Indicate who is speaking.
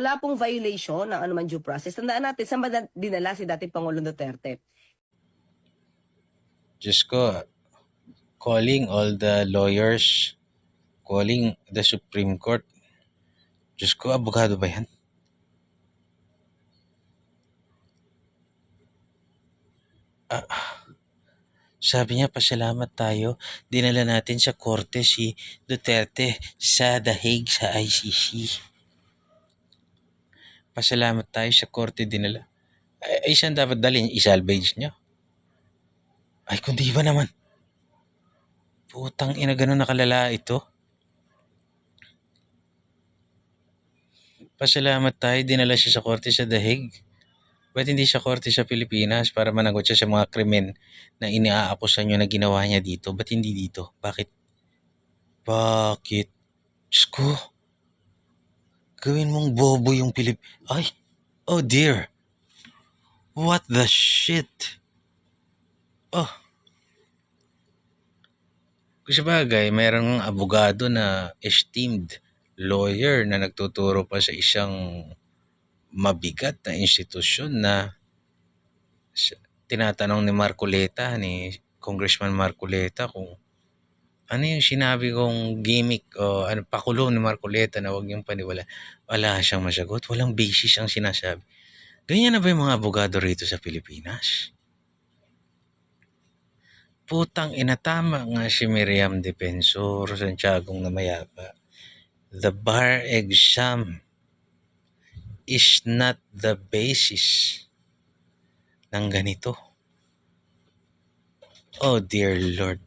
Speaker 1: Wala pong violation ng anuman due process. Tandaan natin, saan ba dinala si dating Pangulong Duterte?
Speaker 2: Diyos ko, calling all the lawyers, calling the Supreme Court. Diyos ko, abogado ba yan? Sabi niya, pasalamat tayo. Dinala natin sa korte si Duterte sa The Hague sa ICC. Pasalamat tayo sa korte dinala. Ay saan dapat dalhin? I-salvage niya? Ay, kundi ba naman? Putang ina, ganun nakalala ito. Pasalamat tayo, dinala siya sa korte sa The Hague. Ba't hindi siya korte sa Pilipinas para managot siya sa mga krimen na iniaakusan niyo na ginawa niya dito? Ba't hindi dito? Bakit? Bakit? Diyos ko, gawin mong bobo yung Ay, oh dear. What the shit? Oh, kung sabagay, mayroong abogado na esteemed lawyer na nagtuturo pa sa isang mabigat na institusyon na tinatanong ni Marcoleta, ni Congressman Marcoleta kung ano yung sinabi kong gimmick o ano, pakulo ni Marcoleta na huwag niyong paniwala. Wala siyang masagot. Walang basis ang sinasabi. Ganyan na ba yung mga abogado rito sa Pilipinas? Putang ina, tama nga si Miriam Defensor Santiagong na mayapa. The bar exam is not the basis ng ganito. Oh dear Lord.